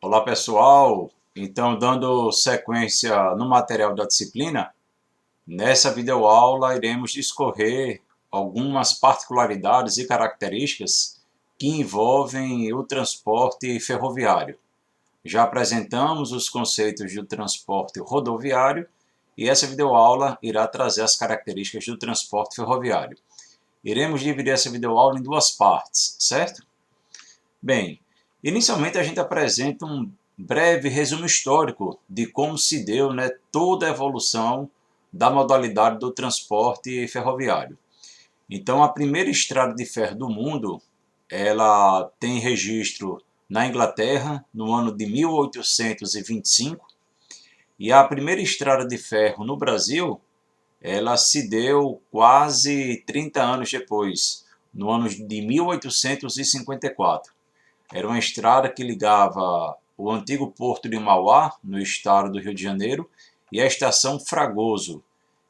Olá pessoal, então dando sequência no material da disciplina, nessa videoaula iremos discorrer algumas particularidades e características que envolvem o transporte ferroviário. Já apresentamos os conceitos do transporte rodoviário e essa videoaula irá trazer as características do transporte ferroviário. Iremos dividir essa videoaula em duas partes, certo? Bem, inicialmente a gente apresenta um breve resumo histórico de como se deu, toda a evolução da modalidade do transporte ferroviário. Então, a primeira estrada de ferro do mundo, ela tem registro na Inglaterra no ano de 1825, e a primeira estrada de ferro no Brasil, ela se deu quase 30 anos depois, no ano de 1854. Era uma estrada que ligava o antigo porto de Mauá, no estado do Rio de Janeiro, e a estação Fragoso.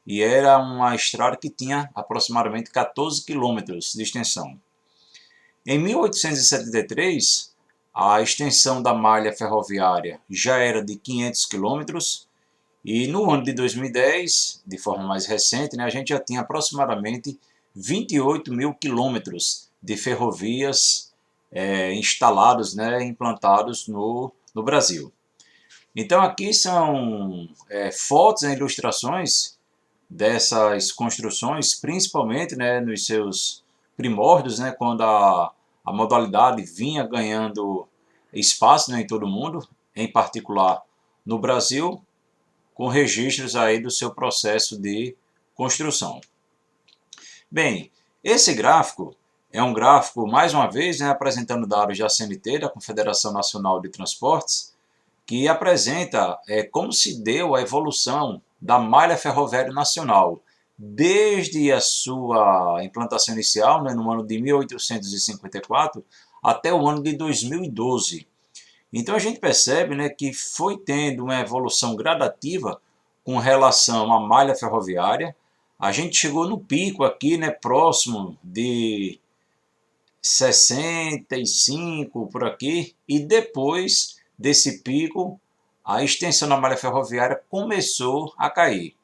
E era uma estrada que tinha aproximadamente 14 quilômetros de extensão. Em 1873, a extensão da malha ferroviária já era de 500 quilômetros, e no ano de 2010, de forma mais recente, a gente já tinha aproximadamente 28 mil quilômetros de ferrovias instalados, implantados no Brasil. Então aqui são fotos e ilustrações dessas construções, principalmente nos seus primórdios, quando a modalidade vinha ganhando espaço em todo o mundo, em particular no Brasil, com registros aí do seu processo de construção. Bem, esse gráfico é um gráfico, mais uma vez, apresentando dados da CNT, da Confederação Nacional de Transportes, que apresenta como se deu a evolução da malha ferroviária nacional, desde a sua implantação inicial, no ano de 1854, até o ano de 2012. Então a gente percebe que foi tendo uma evolução gradativa com relação à malha ferroviária. A gente chegou no pico aqui, próximo de 65 por aqui, e depois desse pico a extensão da malha ferroviária começou a cair.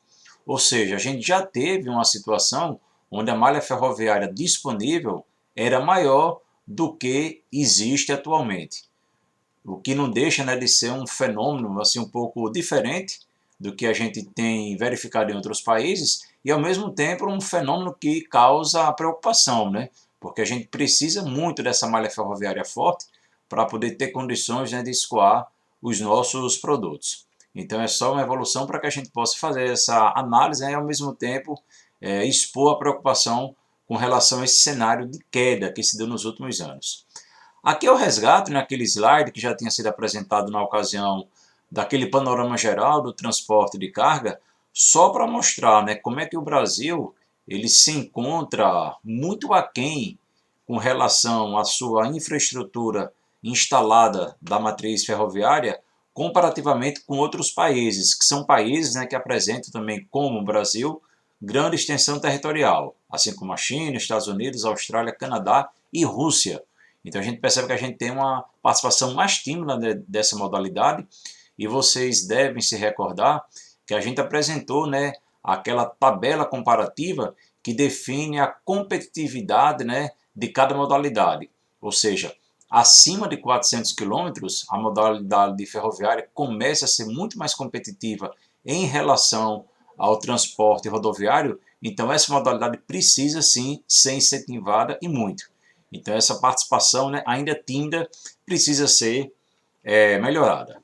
Ou seja, a gente já teve uma situação onde a malha ferroviária disponível era maior do que existe atualmente. O que não deixa de ser um fenômeno assim, um pouco diferente do que a gente tem verificado em outros países, e ao mesmo tempo um fenômeno que causa preocupação, porque a gente precisa muito dessa malha ferroviária forte para poder ter condições de escoar os nossos produtos. Então é só uma evolução para que a gente possa fazer essa análise e ao mesmo tempo expor a preocupação com relação a esse cenário de queda que se deu nos últimos anos. Aqui é o resgate naquele slide que já tinha sido apresentado na ocasião daquele panorama geral do transporte de carga, só para mostrar como é que o Brasil ele se encontra muito aquém com relação à sua infraestrutura instalada da matriz ferroviária, comparativamente com outros países, que são países que apresentam também, como o Brasil, grande extensão territorial, assim como a China, Estados Unidos, Austrália, Canadá e Rússia. Então a gente percebe que a gente tem uma participação mais tímida dessa modalidade, e vocês devem se recordar que a gente apresentou aquela tabela comparativa que define a competitividade de cada modalidade. Ou seja, acima de 400 quilômetros, a modalidade ferroviária começa a ser muito mais competitiva em relação ao transporte rodoviário, então essa modalidade precisa sim ser incentivada e muito. Então essa participação ainda tímida precisa ser melhorada.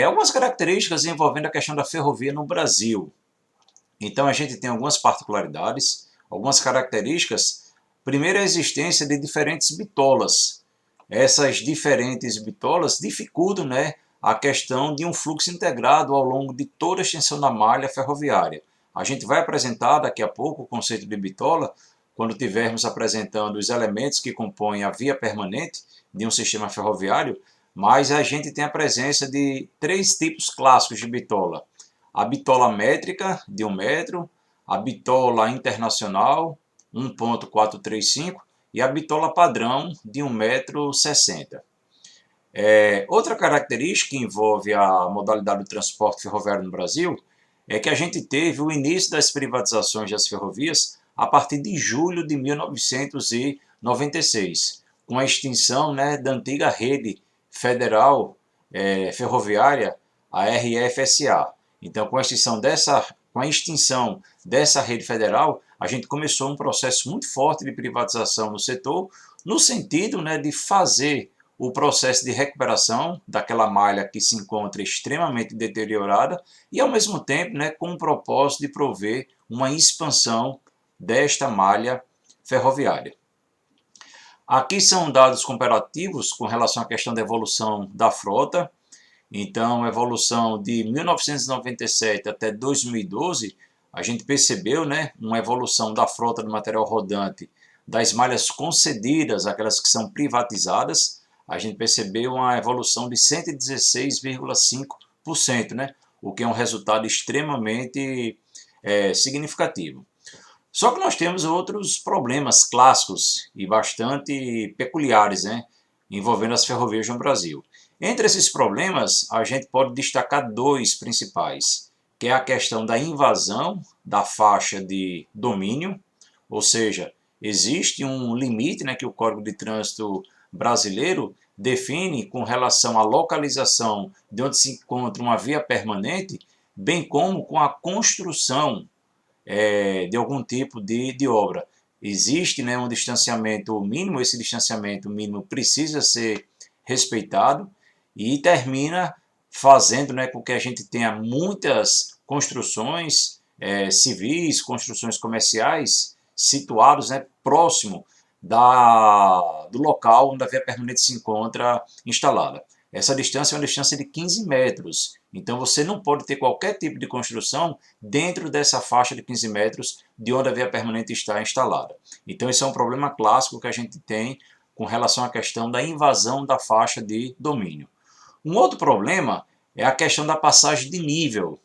Algumas características envolvendo a questão da ferrovia no Brasil. Então a gente tem algumas particularidades, algumas características. Primeiro, a existência de diferentes bitolas. Essas diferentes bitolas dificultam a questão de um fluxo integrado ao longo de toda a extensão da malha ferroviária. A gente vai apresentar daqui a pouco o conceito de bitola, quando tivermos apresentando os elementos que compõem a via permanente de um sistema ferroviário, mas a gente tem a presença de três tipos clássicos de bitola. A bitola métrica, de 1 metro, a bitola internacional, 1,435, e a bitola padrão, de 1,60 m. Outra característica que envolve a modalidade do transporte ferroviário no Brasil é que a gente teve o início das privatizações das ferrovias a partir de julho de 1996, com a extinção, né, da antiga rede federal ferroviária, a RFSA. Então, com a extinção dessa rede federal, a gente começou um processo muito forte de privatização no setor, no sentido, né, de fazer o processo de recuperação daquela malha que se encontra extremamente deteriorada e, ao mesmo tempo, né, com o propósito de prover uma expansão desta malha ferroviária. Aqui são dados comparativos com relação à questão da evolução da frota. Então, a evolução de 1997 até 2012, a gente percebeu, né, uma evolução da frota do material rodante, das malhas concedidas, aquelas que são privatizadas, a gente percebeu uma evolução de 116,5%, né, o que é um resultado extremamente significativo. Só que nós temos outros problemas clássicos e bastante peculiares, né, envolvendo as ferrovias no Brasil. Entre esses problemas, a gente pode destacar dois principais, que é a questão da invasão da faixa de domínio, ou seja, existe um limite, né, que o Código de Trânsito brasileiro define com relação à localização de onde se encontra uma via permanente, bem como com a construção de algum tipo de obra. Existe, né, um distanciamento mínimo, esse distanciamento mínimo precisa ser respeitado e termina fazendo, né, com que a gente tenha muitas construções civis, construções comerciais situados, né, próximo do local onde a via permanente se encontra instalada. Essa distância é uma distância de 15 metros, então você não pode ter qualquer tipo de construção dentro dessa faixa de 15 metros de onde a via permanente está instalada. Então esse é um problema clássico que a gente tem com relação à questão da invasão da faixa de domínio. Um outro problema é a questão da passagem de nível.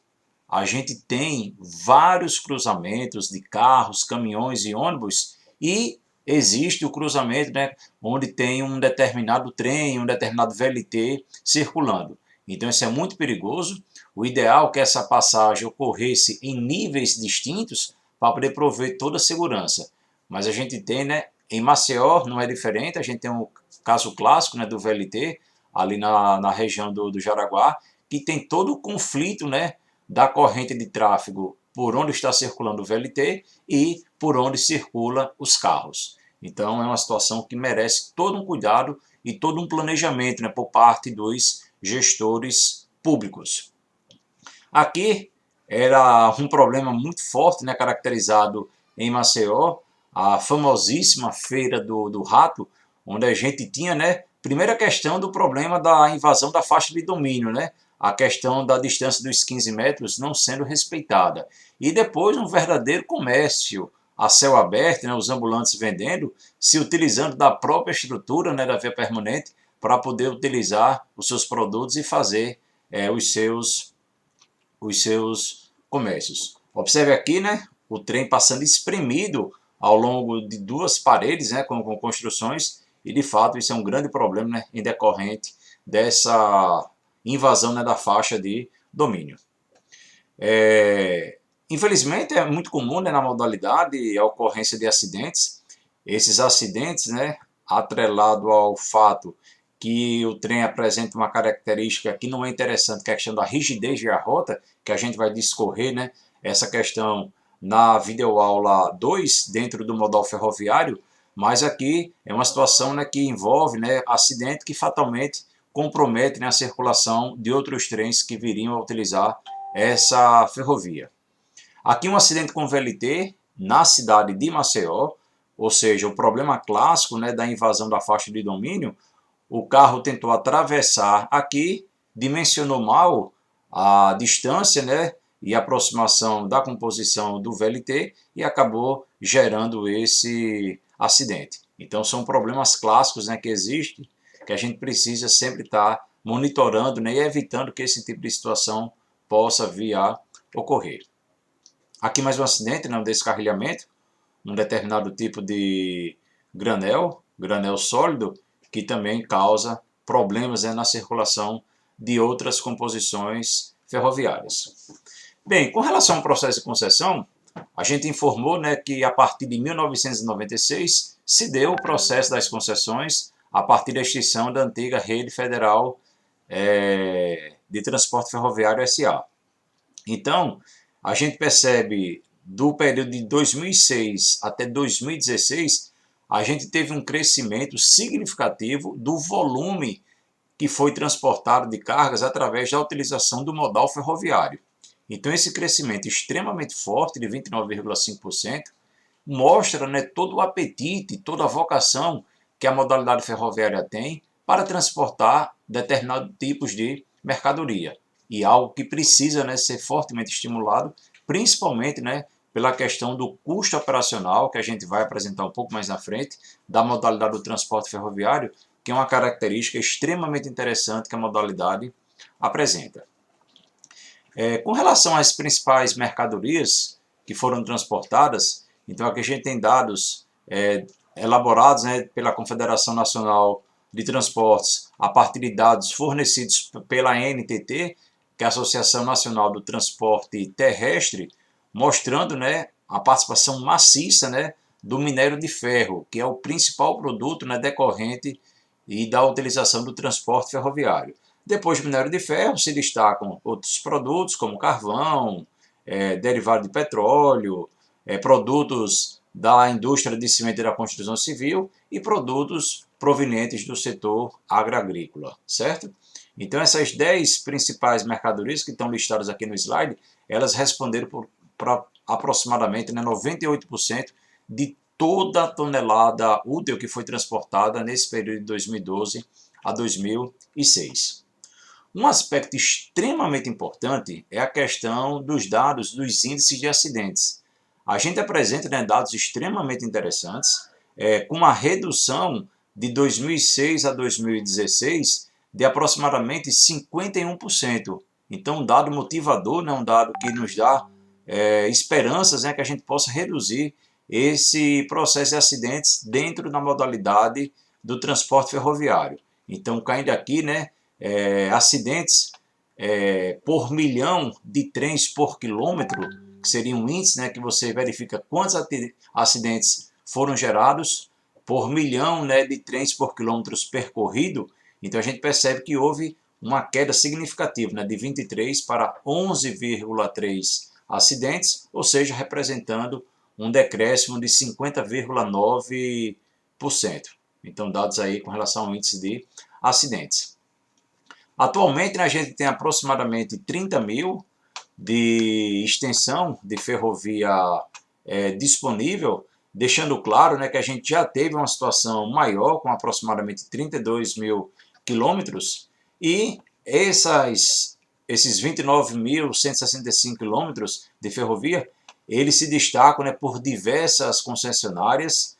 A gente tem vários cruzamentos de carros, caminhões e ônibus e existe o cruzamento, né, onde tem um determinado trem, um determinado VLT circulando. Então isso é muito perigoso. O ideal é que essa passagem ocorresse em níveis distintos para poder prover toda a segurança. Mas a gente tem, né, em Maceió não é diferente, a gente tem um caso clássico, né, do VLT, ali na região do Jaraguá, que tem todo o conflito, né, da corrente de tráfego por onde está circulando o VLT e por onde circulam os carros. Então é uma situação que merece todo um cuidado e todo um planejamento, né, por parte dos gestores públicos. Aqui era um problema muito forte, né, caracterizado em Maceió, a famosíssima Feira do Rato, onde a gente tinha, né, primeira questão do problema da invasão da faixa de domínio, né, a questão da distância dos 15 metros não sendo respeitada. E depois um verdadeiro comércio a céu aberto, né, os ambulantes vendendo, se utilizando da própria estrutura, né, da via permanente para poder utilizar os seus produtos e fazer os seus comércios. Observe aqui, né, o trem passando espremido ao longo de duas paredes, né, com construções, e de fato isso é um grande problema, né, em decorrente dessa invasão, né, da faixa de domínio. Infelizmente é muito comum, né, na modalidade a ocorrência de acidentes. Esses acidentes, né, atrelado ao fato que o trem apresenta uma característica que não é interessante, que é a questão da rigidez de rota, que a gente vai discorrer, né, essa questão na videoaula 2, dentro do modal ferroviário, mas aqui é uma situação, né, que envolve, né, acidente que fatalmente compromete, né, a circulação de outros trens que viriam a utilizar essa ferrovia. Aqui um acidente com VLT na cidade de Maceió, ou seja, o problema clássico, né, da invasão da faixa de domínio. O carro tentou atravessar aqui, dimensionou mal a distância, né, e a aproximação da composição do VLT e acabou gerando esse acidente. Então são problemas clássicos, né, que existem, que a gente precisa sempre estar monitorando, né, e evitando que esse tipo de situação possa vir a ocorrer. Aqui mais um acidente, né, um descarrilhamento, um determinado tipo de granel sólido, que também causa problemas, né, na circulação de outras composições ferroviárias. Bem, com relação ao processo de concessão, a gente informou, né, que a partir de 1996 se deu o processo das concessões a partir da extinção da antiga Rede Federal de Transporte Ferroviário SA. Então, a gente percebe do período de 2006 até 2016, a gente teve um crescimento significativo do volume que foi transportado de cargas através da utilização do modal ferroviário. Então, esse crescimento extremamente forte, de 29,5%, mostra, né, todo o apetite, toda a vocação que a modalidade ferroviária tem para transportar determinados tipos de mercadoria. E algo que precisa, né, ser fortemente estimulado, principalmente, né, pela questão do custo operacional, que a gente vai apresentar um pouco mais na frente, da modalidade do transporte ferroviário, que é uma característica extremamente interessante que a modalidade apresenta. Com relação às principais mercadorias que foram transportadas, então aqui a gente tem dados elaborados, né, pela Confederação Nacional de Transportes, a partir de dados fornecidos pela NTT, que é a Associação Nacional do Transporte Terrestre, mostrando, né, a participação maciça, né, do minério de ferro, que é o principal produto, né, decorrente e da utilização do transporte ferroviário. Depois do minério de ferro se destacam outros produtos como carvão, derivado de petróleo, produtos da indústria de cimento e da construção civil e produtos provenientes do setor agroagrícola, certo? Então essas 10 principais mercadorias que estão listadas aqui no slide, elas responderam por aproximadamente, né, 98% de toda a tonelada útil que foi transportada nesse período de 2012 a 2006. Um aspecto extremamente importante é a questão dos dados dos índices de acidentes. A gente apresenta, né, dados extremamente interessantes, com uma redução de 2006 a 2016 de aproximadamente 51%. Então, um dado motivador, né, um dado que nos dá esperanças, né, que a gente possa reduzir esse processo de acidentes dentro da modalidade do transporte ferroviário. Então, caindo aqui, né, acidentes por milhão de trens por quilômetro, que seria um índice, né, que você verifica quantos acidentes foram gerados por milhão, né, de trens por quilômetros percorrido. Então a gente percebe que houve uma queda significativa, né, de 23 para 11,3 acidentes, ou seja, representando um decréscimo de 50,9%. Então dados aí com relação ao índice de acidentes. Atualmente, a gente tem aproximadamente 30 mil de extensão de ferrovia disponível, deixando claro, né, que a gente já teve uma situação maior, com aproximadamente 32 mil quilômetros, e esses 29.165 quilômetros de ferrovia, eles se destacam, né, por diversas concessionárias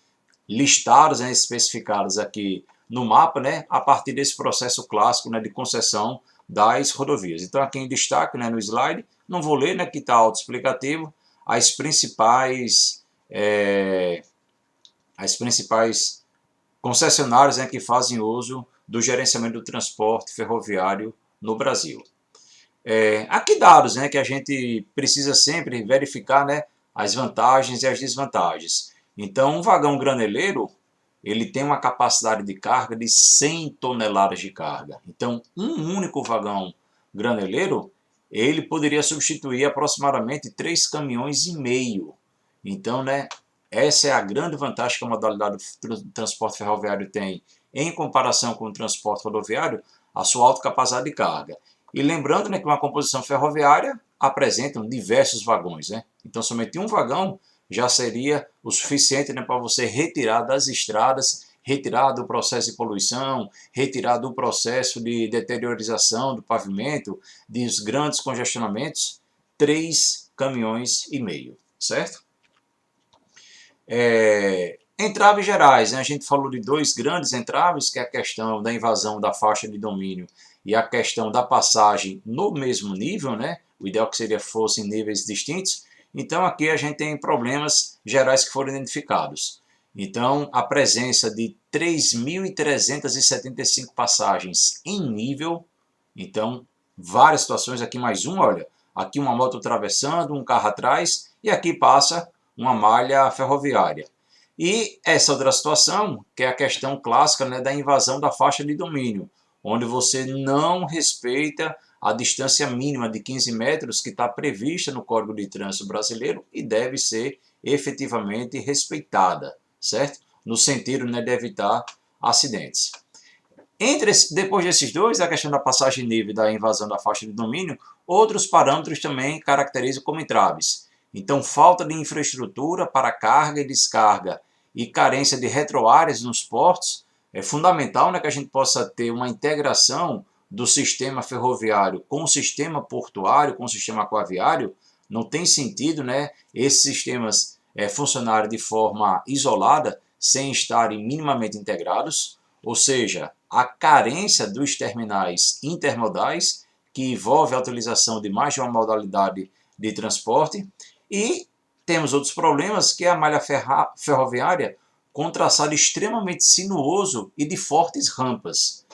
listadas, né, especificadas aqui no mapa, né, a partir desse processo clássico, né, de concessão das rodovias. Então aqui em destaque, né, no slide, não vou ler, né, que está autoexplicativo, as principais concessionárias, né, que fazem uso do gerenciamento do transporte ferroviário no Brasil. Aqui dados, né, que a gente precisa sempre verificar, né, as vantagens e as desvantagens. Então um vagão graneleiro, ele tem uma capacidade de carga de 100 toneladas de carga. Então, um único vagão graneleiro, ele poderia substituir aproximadamente 3,5 caminhões. Então, né, essa é a grande vantagem que a modalidade do transporte ferroviário tem em comparação com o transporte rodoviário, a sua alta capacidade de carga. E lembrando, né, que uma composição ferroviária apresenta diversos vagões, né? Então, somente um vagão já seria o suficiente, né, para você retirar das estradas, retirar do processo de poluição, retirar do processo de deteriorização do pavimento, dos grandes congestionamentos, 3,5 caminhões, certo? Entraves gerais, né? A gente falou de 2 grandes entraves, que é a questão da invasão da faixa de domínio e a questão da passagem no mesmo nível, né? O ideal que seria fossem níveis distintos. Então aqui a gente tem problemas gerais que foram identificados. Então, a presença de 3.375 passagens em nível, então, várias situações, aqui mais uma, olha, aqui uma moto atravessando, um carro atrás, e aqui passa uma malha ferroviária. E essa outra situação, que é a questão clássica, né, da invasão da faixa de domínio, onde você não respeita a distância mínima de 15 metros que está prevista no Código de Trânsito Brasileiro e deve ser efetivamente respeitada, certo? No sentido, né, de evitar acidentes. Depois desses dois, a questão da passagem livre e da invasão da faixa de domínio, outros parâmetros também caracterizam como entraves. Então, falta de infraestrutura para carga e descarga e carência de retroáreas nos portos. É fundamental, né, que a gente possa ter uma integração do sistema ferroviário com o sistema portuário, com o sistema aquaviário. Não tem sentido, né, esses sistemas funcionarem de forma isolada, sem estarem minimamente integrados. Ou seja, a carência dos terminais intermodais, que envolve a utilização de mais de uma modalidade de transporte, e temos outros problemas, que é a malha ferroviária com traçado extremamente sinuoso e de fortes rampas.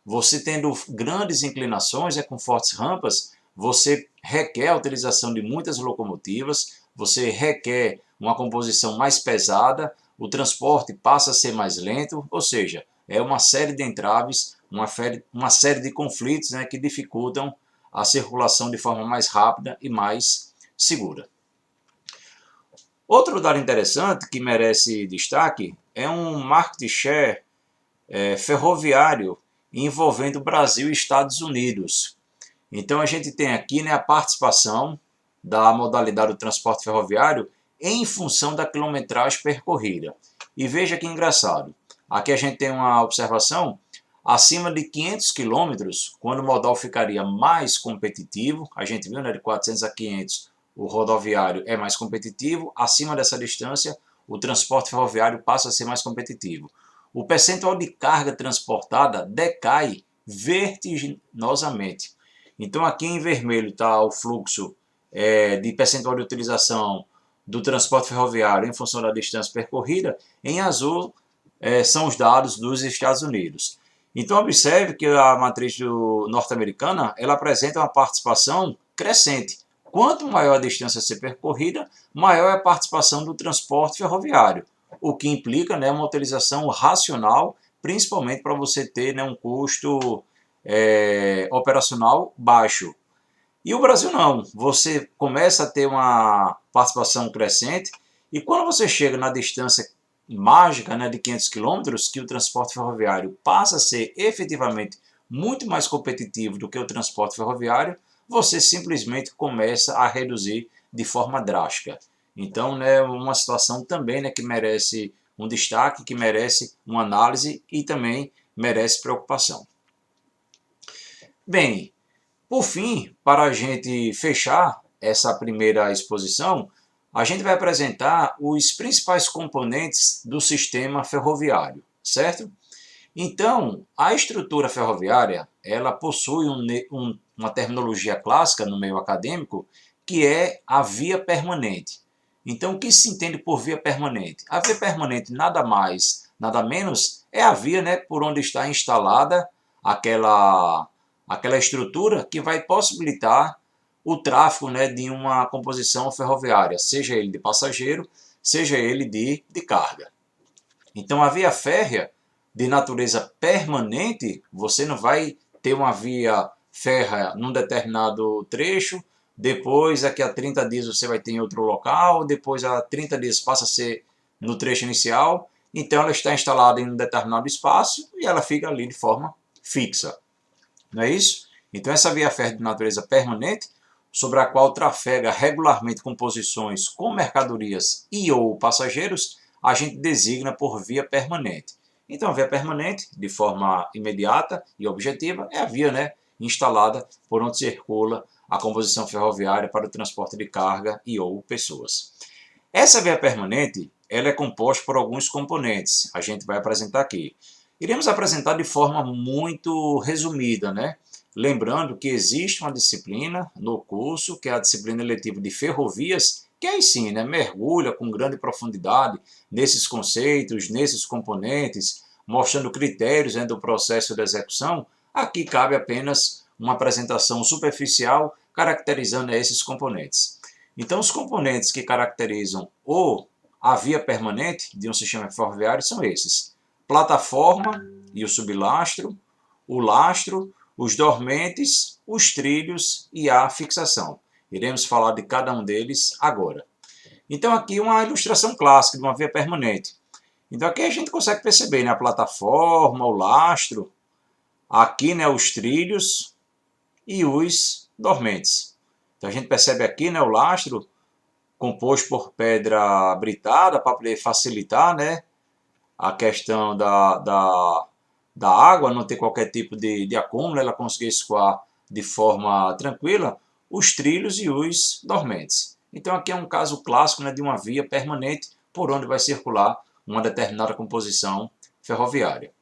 Você tendo grandes inclinações, com fortes rampas, você requer a utilização de muitas locomotivas, você requer uma composição mais pesada, o transporte passa a ser mais lento, ou seja, é uma série de entraves, uma série de conflitos, né, que dificultam a circulação de forma mais rápida e mais segura. Outro dado interessante que merece destaque é um market share ferroviário envolvendo Brasil e Estados Unidos. Então a gente tem aqui, né, a participação da modalidade do transporte ferroviário em função da quilometragem percorrida. E veja que engraçado, aqui a gente tem uma observação, acima de 500 quilômetros, quando o modal ficaria mais competitivo, a gente viu, né, de 400 a 500 o rodoviário é mais competitivo, acima dessa distância o transporte ferroviário passa a ser mais competitivo. O percentual de carga transportada decai vertiginosamente. Então aqui em vermelho está o fluxo de percentual de utilização do transporte ferroviário em função da distância percorrida, em azul são os dados dos Estados Unidos. Então observe que a matriz norte-americana ela apresenta uma participação crescente. Quanto maior a distância a ser percorrida, maior é a participação do transporte ferroviário, o que implica, né, uma utilização racional, principalmente para você ter, né, um custo operacional baixo. E o Brasil não, você começa a ter uma participação crescente e quando você chega na distância mágica, né, de 500 quilômetros, que o transporte ferroviário passa a ser efetivamente muito mais competitivo do que o transporte ferroviário, você simplesmente começa a reduzir de forma drástica. Então, né, uma situação também, né, que merece um destaque, que merece uma análise e também merece preocupação. Bem, por fim, para a gente fechar essa primeira exposição, a gente vai apresentar os principais componentes do sistema ferroviário, certo? Então, a estrutura ferroviária, ela possui uma terminologia clássica no meio acadêmico, que é a via permanente. Então, o que se entende por via permanente? A via permanente nada mais, nada menos, é a via, né, por onde está instalada aquela estrutura que vai possibilitar o tráfego, né, de uma composição ferroviária, seja ele de passageiro, seja ele de carga. Então, a via férrea de natureza permanente, você não vai ter uma via férrea num determinado trecho, depois daqui a 30 dias você vai ter em outro local, depois a 30 dias passa a ser no trecho inicial, então ela está instalada em um determinado espaço e ela fica ali de forma fixa. Não é isso? Então essa via férrea de natureza permanente, sobre a qual trafega regularmente composições com mercadorias e ou passageiros, a gente designa por via permanente. Então a via permanente, de forma imediata e objetiva, é a via, né, instalada por onde circula a composição ferroviária para o transporte de carga e ou pessoas. Essa via permanente ela é composta por alguns componentes, a gente vai apresentar aqui. Iremos apresentar de forma muito resumida, né? Lembrando que existe uma disciplina no curso, que é a disciplina eletiva de ferrovias, que aí sim, né, mergulha com grande profundidade nesses conceitos, nesses componentes, mostrando critérios, né, do processo de execução. Aqui cabe apenas uma apresentação superficial caracterizando esses componentes. Então, os componentes que caracterizam a via permanente de um sistema ferroviário são esses: plataforma e o sublastro, o lastro, os dormentes, os trilhos e a fixação. Iremos falar de cada um deles agora. Então aqui uma ilustração clássica de uma via permanente. Então aqui a gente consegue perceber, né, a plataforma, o lastro, aqui, né, os trilhos e os dormentes. Então a gente percebe aqui, né, o lastro composto por pedra britada para poder facilitar, né, a questão da água, não ter qualquer tipo de acúmulo, ela conseguir escoar de forma tranquila, os trilhos e os dormentes. Então aqui é um caso clássico, né, de uma via permanente por onde vai circular uma determinada composição ferroviária.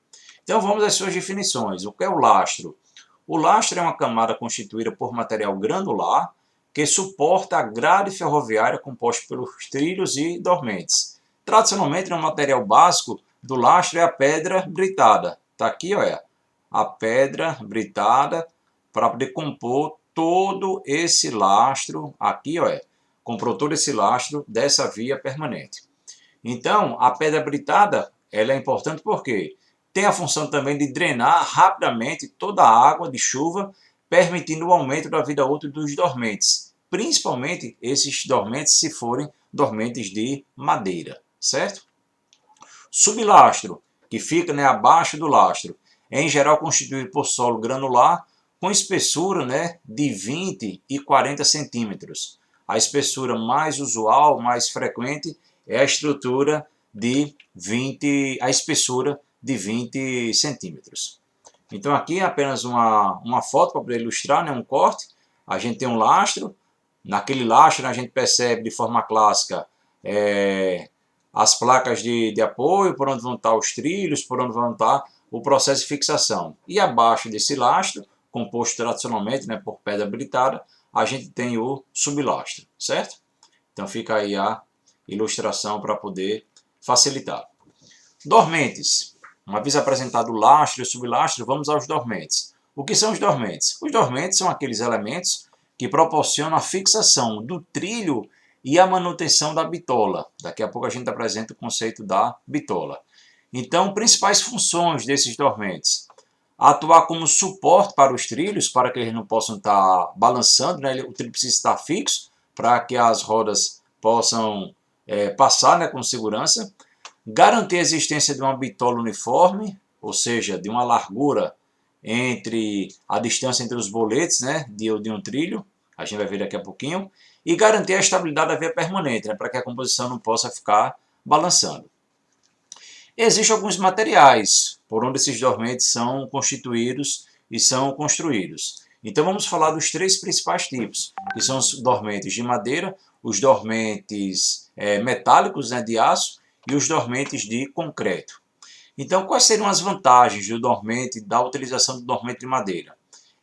Então vamos às suas definições. O que é o lastro? O lastro é uma camada constituída por material granular que suporta a grade ferroviária composta pelos trilhos e dormentes. Tradicionalmente, um material básico do lastro é a pedra britada. Está aqui, olha, a pedra britada para poder compor todo esse lastro. Aqui, olha, comprou todo esse lastro dessa via permanente. Então, a pedra britada ela é importante porque tem a função também de drenar rapidamente toda a água de chuva, permitindo o aumento da vida útil dos dormentes, principalmente esses dormentes se forem dormentes de madeira, certo? Sublastro, que fica, né, abaixo do lastro, é em geral constituído por solo granular com espessura, né, de 20 e 40 centímetros. A espessura mais usual, mais frequente, é a estrutura de 20, a espessura de 20 centímetros. Então aqui é apenas uma foto para poder ilustrar, né, um corte. A gente tem um lastro, naquele lastro, né, a gente percebe de forma clássica as placas de apoio, por onde vão estar os trilhos, por onde vão estar o processo de fixação. E abaixo desse lastro, composto tradicionalmente, né, por pedra britada, a gente tem o sublastro, certo? Então fica aí a ilustração para poder facilitar. Dormentes. Uma vez apresentado o lastro e o sublastro, vamos aos dormentes. O que são os dormentes? Os dormentes são aqueles elementos que proporcionam a fixação do trilho e a manutenção da bitola. Daqui a pouco a gente apresenta o conceito da bitola. Então, principais funções desses dormentes: atuar como suporte para os trilhos, para que eles não possam estar balançando, né? O trilho precisa estar fixo para que as rodas possam passar, né, com segurança. Garantir a existência de uma bitola uniforme, ou seja, de uma largura entre a distância entre os boletes, né, de um trilho, a gente vai ver daqui a pouquinho, e garantir a estabilidade da via permanente, né, para que a composição não possa ficar balançando. Existem alguns materiais por onde esses dormentes são constituídos e são construídos. Então vamos falar dos três principais tipos, que são os dormentes de madeira, os dormentes metálicos, né, de aço, e os dormentes de concreto. Então quais seriam as vantagens do dormente, da utilização do dormente de madeira?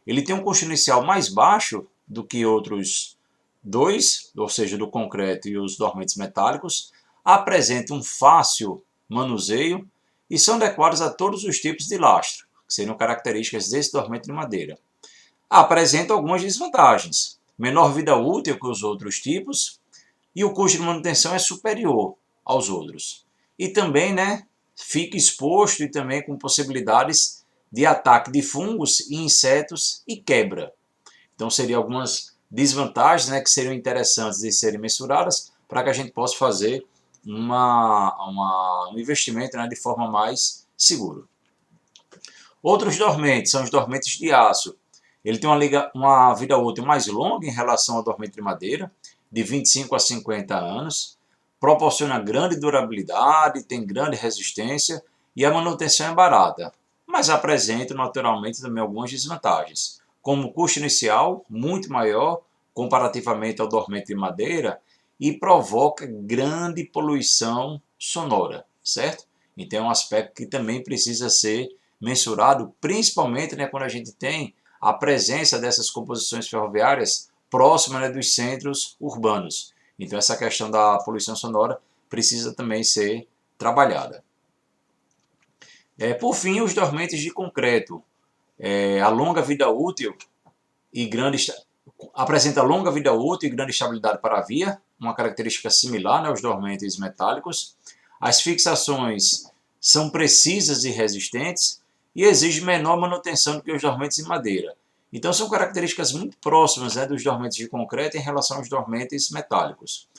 Ele tem um custo inicial mais baixo do que outros dois, ou seja, do concreto e os dormentes metálicos, apresenta um fácil manuseio e são adequados a todos os tipos de lastro, que seriam características desse dormente de madeira. Apresenta algumas desvantagens: menor vida útil que os outros tipos e o custo de manutenção é superior aos outros. E também, né, fica exposto e também com possibilidades de ataque de fungos e insetos e quebra. Então seriam algumas desvantagens, né, que seriam interessantes de serem mensuradas para que a gente possa fazer um investimento, né, de forma mais segura. Outros dormentes são os dormentes de aço. Ele tem uma vida útil mais longa em relação ao dormente de madeira, de 25 a 50 anos, proporciona grande durabilidade, tem grande resistência e a manutenção é barata, mas apresenta naturalmente também algumas desvantagens, como o custo inicial muito maior comparativamente ao dormente de madeira e provoca grande poluição sonora, certo? Então é um aspecto que também precisa ser mensurado, principalmente, né, quando a gente tem a presença dessas composições ferroviárias próximas, né, dos centros urbanos. Então essa questão da poluição sonora precisa também ser trabalhada. Por fim, os dormentes de concreto. A longa vida útil e apresenta longa vida útil e grande estabilidade para a via, uma característica similar, né, aos dormentes metálicos. As fixações são precisas e resistentes e exigem menor manutenção do que os dormentes em madeira. Então são características muito próximas, né, dos dormentes de concreto em relação aos dormentes metálicos.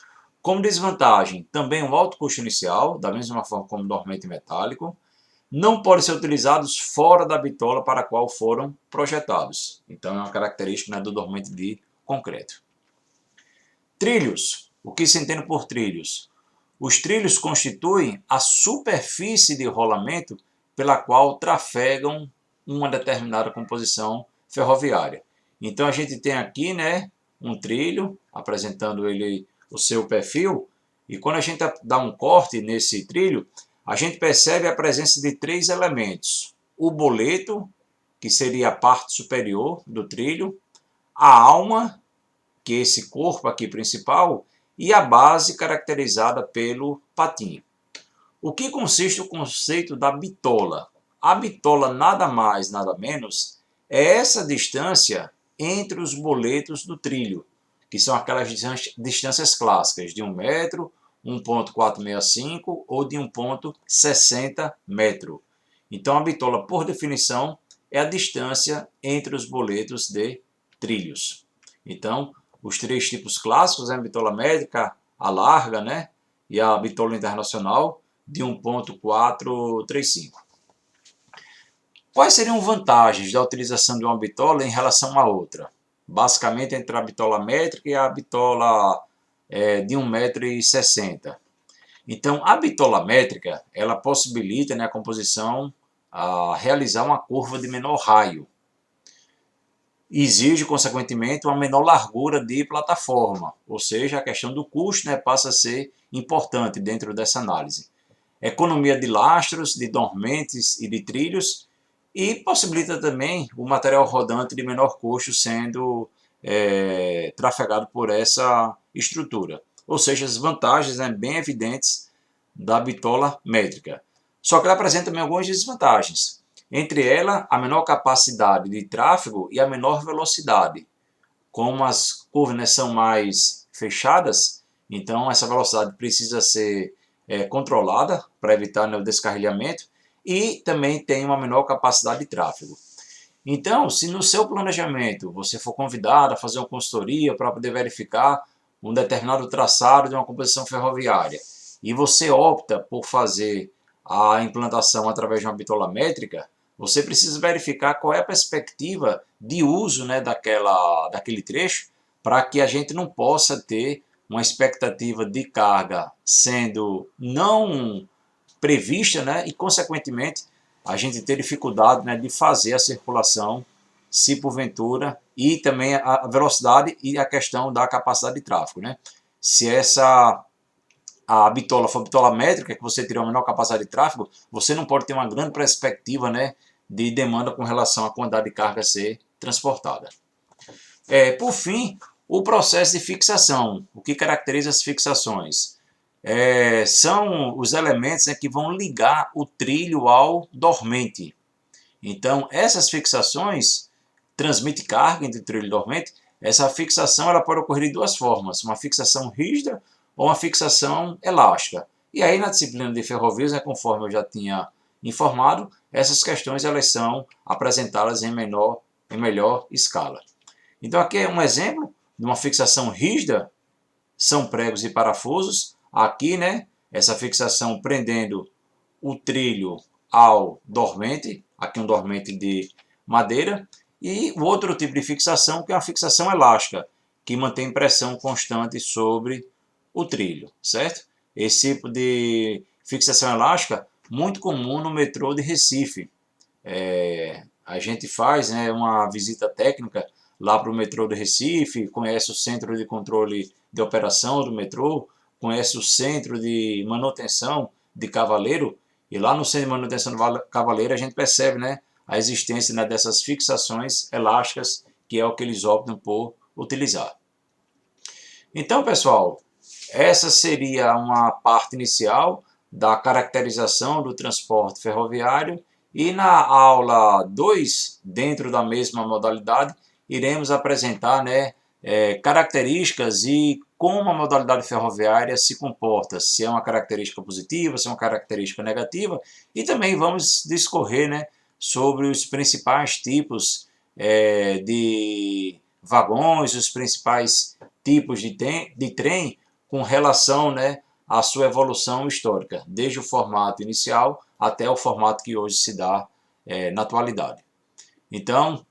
Como desvantagem, também um alto custo inicial, da mesma forma como o dormente metálico. Não podem ser utilizados fora da bitola para a qual foram projetados. Então é uma característica, né, do dormente de concreto. Trilhos. O que se entende por trilhos? Os trilhos constituem a superfície de rolamento pela qual trafegam uma determinada composição ferroviária. Então a gente tem aqui, né, um trilho apresentando ele o seu perfil, e quando a gente dá um corte nesse trilho, a gente percebe a presença de 3 elementos. O boleto, que seria a parte superior do trilho, a alma, que é esse corpo aqui principal, e a base caracterizada pelo patim. O que consiste o conceito da bitola? A bitola nada mais, nada menos, é essa distância entre os boletos do trilho, que são aquelas distâncias clássicas de 1 metro, 1,465 ou de 1,60 metro. Então a bitola, por definição, é a distância entre os boletos de trilhos. Então, os 3 tipos clássicos, a bitola métrica, a larga, né, e a bitola internacional, de 1,435. Quais seriam vantagens da utilização de uma bitola em relação à outra? Basicamente entre a bitola métrica e a bitola de 1,60 m. Então, a bitola métrica, ela possibilita, né, a composição a realizar uma curva de menor raio. Exige, consequentemente, uma menor largura de plataforma, ou seja, a questão do custo, né, passa a ser importante dentro dessa análise. Economia de lastros, de dormentes e de trilhos, e possibilita também o material rodante de menor custo sendo trafegado por essa estrutura. Ou seja, as vantagens, né, bem evidentes da bitola métrica. Só que ela apresenta também algumas desvantagens. Entre elas, a menor capacidade de tráfego e a menor velocidade. Como as curvas, né, são mais fechadas, então essa velocidade precisa ser controlada para evitar, né, o descarrilhamento, e também tem uma menor capacidade de tráfego. Então, se no seu planejamento você for convidado a fazer uma consultoria para poder verificar um determinado traçado de uma composição ferroviária e você opta por fazer a implantação através de uma bitola métrica, você precisa verificar qual é a perspectiva de uso, né, daquele trecho, para que a gente não possa ter uma expectativa de carga sendo não prevista, né, e consequentemente a gente ter dificuldade, né, de fazer a circulação, se porventura, e também a velocidade e a questão da capacidade de tráfego, né? Se a bitola for bitola métrica, que você teria uma menor capacidade de tráfego, você não pode ter uma grande perspectiva, né, de demanda com relação à quantidade de carga a ser transportada. Por fim, o processo de fixação. O que caracteriza as fixações? São os elementos, né, que vão ligar o trilho ao dormente. Então, essas fixações transmitem carga entre o trilho e o dormente. Essa fixação ela pode ocorrer de 2 formas, uma fixação rígida ou uma fixação elástica. E aí na disciplina de ferrovias, né, conforme eu já tinha informado, essas questões elas são apresentadas em melhor escala. Então aqui é um exemplo de uma fixação rígida, são pregos e parafusos. Aqui, né, essa fixação prendendo o trilho ao dormente, aqui um dormente de madeira, e o outro tipo de fixação que é uma fixação elástica, que mantém pressão constante sobre o trilho, certo? Esse tipo de fixação elástica muito comum no metrô de Recife. A gente faz, né, uma visita técnica lá para o metrô de Recife, conhece o centro de controle de operação do metrô, conhece o centro de manutenção de Cavaleiro, e lá no centro de manutenção do Cavaleiro a gente percebe, né, a existência, né, dessas fixações elásticas, que é o que eles optam por utilizar. Então, pessoal, Essa seria uma parte inicial da caracterização do transporte ferroviário, e na aula 2, dentro da mesma modalidade, iremos apresentar, né, características e como a modalidade ferroviária se comporta, se é uma característica positiva, se é uma característica negativa, e também vamos discorrer, né, sobre os principais tipos de vagões, os principais tipos de trem com relação, né, à sua evolução histórica, desde o formato inicial até o formato que hoje se dá na atualidade. Então,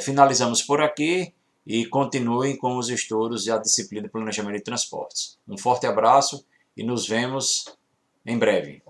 finalizamos por aqui e continuem com os estudos e a disciplina de planejamento de transportes. Um forte abraço e nos vemos em breve.